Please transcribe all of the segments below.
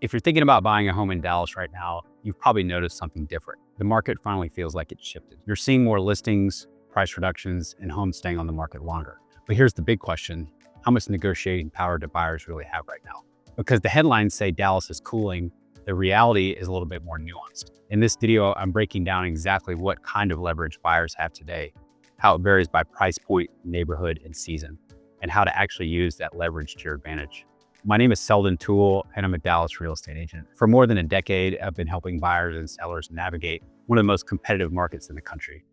If you're thinking about buying a home in Dallas right now, you've probably noticed something different. The market finally feels like it's shifted. You're seeing more listings, price reductions, and homes staying on the market longer. But here's the big question. How much negotiating power do buyers really have right now? Because the headlines say Dallas is cooling, the reality is a little bit more nuanced. In this video, I'm breaking down exactly what kind of leverage buyers have today, how it varies by price point, neighborhood, and season, and how to actually use that leverage to your advantage. My name is Selden Toole, and I'm a Dallas real estate agent. For more than a decade, I've been helping buyers and sellers navigate one of the most competitive markets in the country.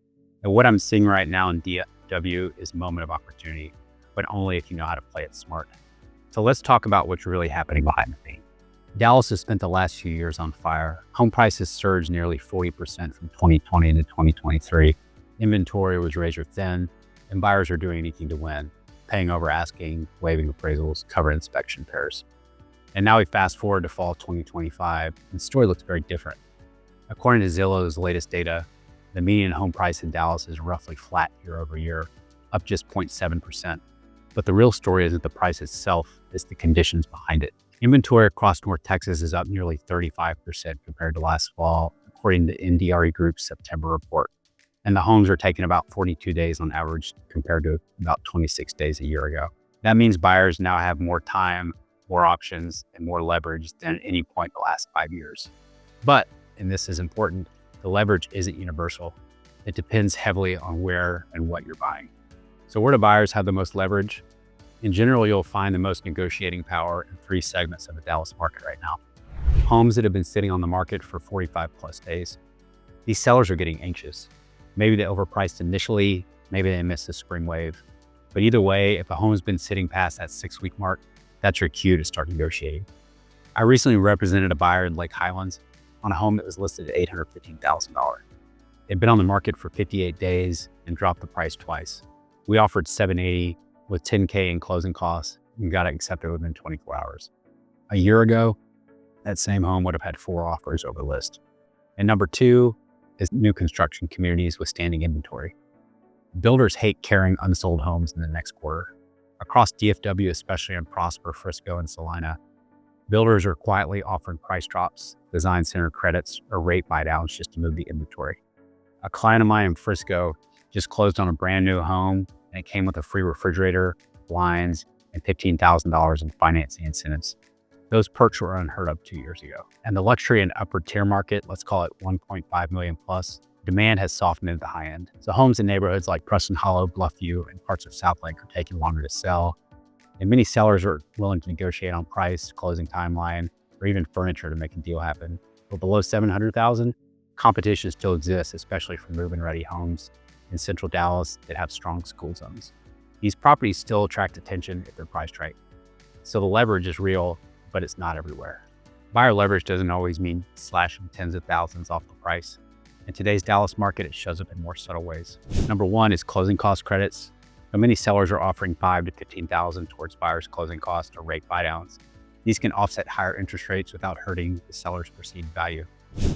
And what I'm seeing right now in DFW is a moment of opportunity, but only if you know how to play it smart. So let's talk about what's really happening behind the scenes. Dallas has spent the last few years on fire. Home prices surged nearly 40% from 2020 to 2023. Inventory was razor thin, and buyers are doing anything to win, paying over asking, waiving appraisals, cover inspection pairs. And now we fast forward to fall 2025, and the story looks very different. According to Zillow's latest data, the median home price in Dallas is roughly flat year over year, up just 0.7%. But the real story isn't the price itself, it's the conditions behind it. Inventory across North Texas is up nearly 35% compared to last fall, according to NDRE Group's September report. And the homes are taking about 42 days on average compared to about 26 days a year ago. That means buyers now have more time, more options, and more leverage than at any point in the last 5 years. But, and this is important, the leverage isn't universal. It depends heavily on where and what you're buying. So where do buyers have the most leverage? In general, you'll find the most negotiating power in 3 segments of the Dallas market right now. Homes that have been sitting on the market for 45 plus days. These sellers are getting anxious. Maybe they overpriced initially, maybe they missed the spring wave. But either way, if a home's been sitting past that 6-week mark, that's your cue to start negotiating. I recently represented a buyer in Lake Highlands on a home that was listed at $815,000. It'd been on the market for 58 days and dropped the price twice. We offered $780,000 with $10,000 in closing costs and got it accepted within 24 hours. A year ago, that same home would have had 4 offers over the list. And number 2 is new construction communities with standing inventory. Builders hate carrying unsold homes in the next quarter. Across DFW, especially in Prosper, Frisco, and Salina, builders are quietly offering price drops, design center credits, or rate buy downs just to move the inventory. A client of mine in Frisco just closed on a brand new home, and it came with a free refrigerator, blinds, and $15,000 in financing incentives. Those perks were unheard of 2 years ago. And the luxury and upper tier market, let's call it 1.5 million plus, demand has softened at the high end. So homes in neighborhoods like Preston Hollow, Bluffview, and parts of South Lake are taking longer to sell. And many sellers are willing to negotiate on price, closing timeline, or even furniture to make a deal happen. But below $700,000, competition still exists, especially for move-in ready homes in central Dallas that have strong school zones. These properties still attract attention if they're priced right. So the leverage is real, but it's not everywhere. Buyer leverage doesn't always mean slashing tens of thousands off the price. In today's Dallas market, it shows up in more subtle ways. Number 1 is closing cost credits. Now, many sellers are offering $5,000 to $15,000 towards buyers' closing costs or rate buy downs. These can offset higher interest rates without hurting the seller's perceived value.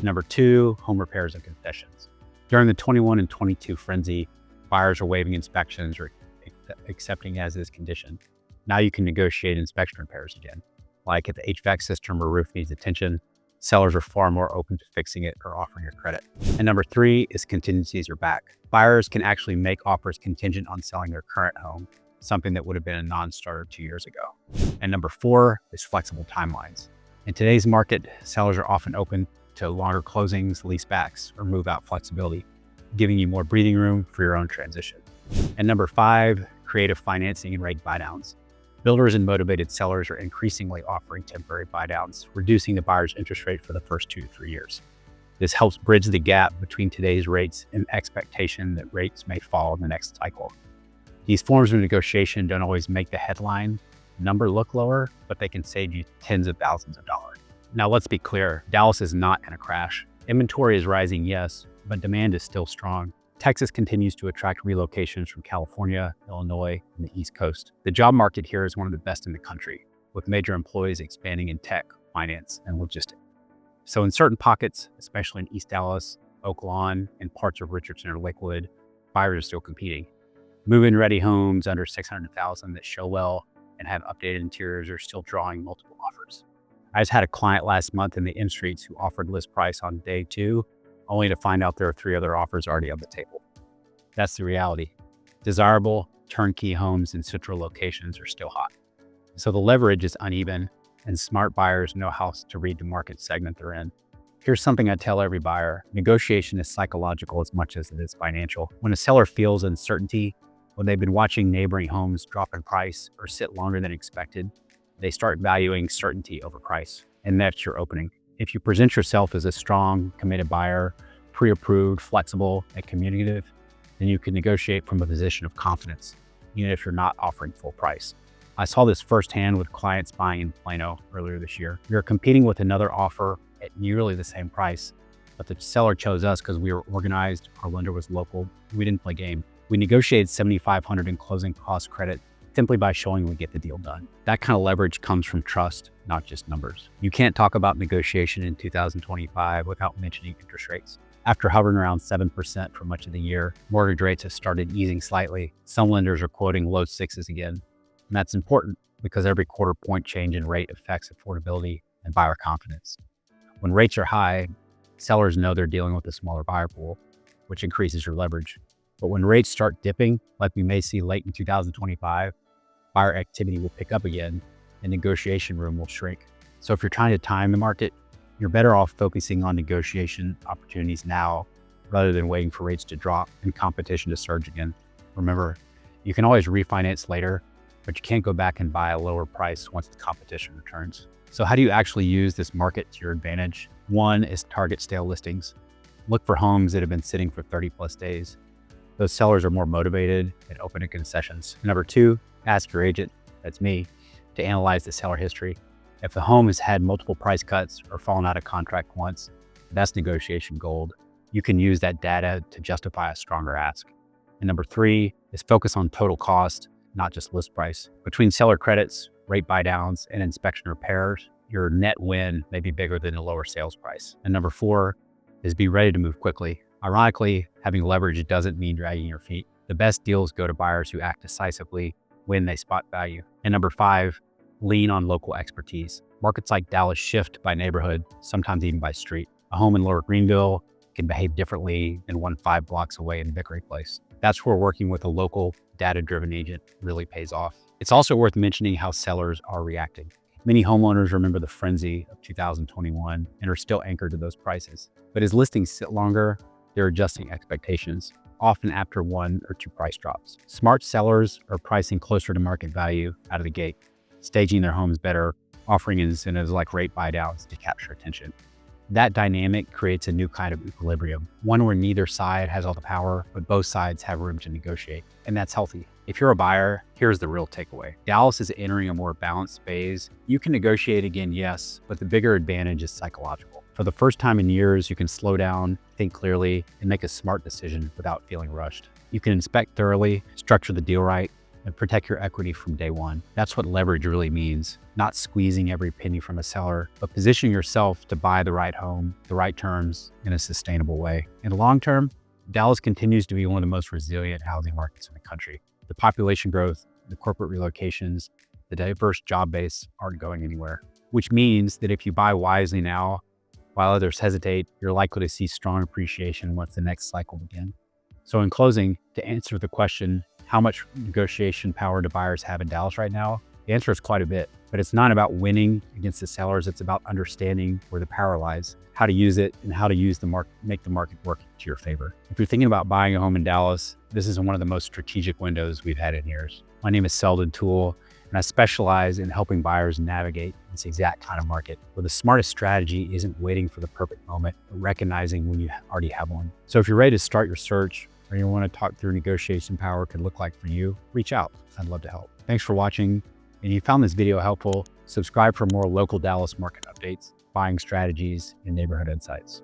Number 2, home repairs and concessions. During the 21 and 22 frenzy, buyers are waiving inspections or accepting as is condition. Now you can negotiate inspection repairs again. Like if the HVAC system or roof needs attention, sellers are far more open to fixing it or offering a credit. And number 3 is contingencies are back. Buyers can actually make offers contingent on selling their current home, something that would have been a non-starter 2 years ago. And number 4 is flexible timelines. In today's market, sellers are often open to longer closings, leasebacks, or move-out flexibility, giving you more breathing room for your own transition. And number 5, creative financing and rate buy downs. Builders and motivated sellers are increasingly offering temporary buy downs, reducing the buyer's interest rate for the first 2 to 3 years. This helps bridge the gap between today's rates and expectation that rates may fall in the next cycle. These forms of negotiation don't always make the headline number look lower, but they can save you tens of thousands of dollars. Now let's be clear, Dallas is not in a crash. Inventory is rising, yes, but demand is still strong. Texas continues to attract relocations from California, Illinois, and the East Coast. The job market here is one of the best in the country, with major employees expanding in tech, finance, and logistics. So in certain pockets, especially in East Dallas, Oak Lawn, and parts of Richardson or Lakewood, buyers are still competing. Move-in ready homes under $600,000 that show well and have updated interiors are still drawing multiple offers. I just had a client last month in the M Streets who offered list price on day 2, only to find out there are 3 other offers already on the table. That's the reality. Desirable turnkey homes in central locations are still hot. So the leverage is uneven, and smart buyers know how to read the market segment they're in. Here's something I tell every buyer. Negotiation is psychological as much as it is financial. When a seller feels uncertainty, when they've been watching neighboring homes drop in price or sit longer than expected, they start valuing certainty over price. And that's your opening. If you present yourself as a strong, committed buyer, pre-approved, flexible, and communicative, then you can negotiate from a position of confidence, even if you're not offering full price. I saw this firsthand with clients buying in Plano earlier this year. We were competing with another offer at nearly the same price, but the seller chose us because we were organized, our lender was local, we didn't play game. We negotiated $7,500 in closing cost credit simply by showing we get the deal done. That kind of leverage comes from trust, not just numbers. You can't talk about negotiation in 2025 without mentioning interest rates. After hovering around 7% for much of the year, mortgage rates have started easing slightly. Some lenders are quoting low 6s again. And that's important because every quarter point change in rate affects affordability and buyer confidence. When rates are high, sellers know they're dealing with a smaller buyer pool, which increases your leverage. But when rates start dipping, like we may see late in 2025, buyer activity will pick up again and negotiation room will shrink. So if you're trying to time the market, you're better off focusing on negotiation opportunities now rather than waiting for rates to drop and competition to surge again. Remember, you can always refinance later, but you can't go back and buy a lower price once the competition returns. So how do you actually use this market to your advantage? One is target stale listings. Look for homes that have been sitting for 30 plus days. Those sellers are more motivated and open to concessions. Number 2, ask your agent, that's me, to analyze the seller history. If the home has had multiple price cuts or fallen out of contract once, that's negotiation gold. You can use that data to justify a stronger ask. And number 3 is focus on total cost, not just list price. Between seller credits, rate buy downs, and inspection repairs, your net win may be bigger than the lower sales price. And number 4 is be ready to move quickly. Ironically, having leverage doesn't mean dragging your feet. The best deals go to buyers who act decisively when they spot value. And number 5, lean on local expertise. Markets like Dallas shift by neighborhood, sometimes even by street. A home in Lower Greenville can behave differently than one 5 blocks away in Vickery Place. That's where working with a local data-driven agent really pays off. It's also worth mentioning how sellers are reacting. Many homeowners remember the frenzy of 2021 and are still anchored to those prices. But as listings sit longer, they're adjusting expectations, often after 1 or 2 price drops. Smart sellers are pricing closer to market value out of the gate, staging their homes better, offering incentives like rate buy downs to capture attention. That dynamic creates a new kind of equilibrium, one where neither side has all the power, but both sides have room to negotiate. And that's healthy. If you're a buyer, here's the real takeaway. Dallas is entering a more balanced phase. You can negotiate again, yes, but the bigger advantage is psychological. For the first time in years, you can slow down, think clearly, and make a smart decision without feeling rushed. You can inspect thoroughly, structure the deal right, and protect your equity from day one. That's what leverage really means. Not squeezing every penny from a seller, but positioning yourself to buy the right home, the right terms, in a sustainable way. In the long term, Dallas continues to be one of the most resilient housing markets in the country. The population growth, the corporate relocations, the diverse job base aren't going anywhere, which means that if you buy wisely now, while others hesitate, you're likely to see strong appreciation once the next cycle begins. So in closing, to answer the question, how much negotiation power do buyers have in Dallas right now? The answer is quite a bit, but it's not about winning against the sellers. It's about understanding where the power lies, how to use it, and how to use the market, make the market work to your favor. If you're thinking about buying a home in Dallas, this is one of the most strategic windows we've had in years. My name is Selden Toole, and I specialize in helping buyers navigate this exact kind of market, where the smartest strategy isn't waiting for the perfect moment, but recognizing when you already have one. So if you're ready to start your search, or you want to talk through negotiation power could look like for you, reach out. I'd love to help. Thanks for watching. And if you found this video helpful, subscribe for more local Dallas market updates, buying strategies, and neighborhood insights.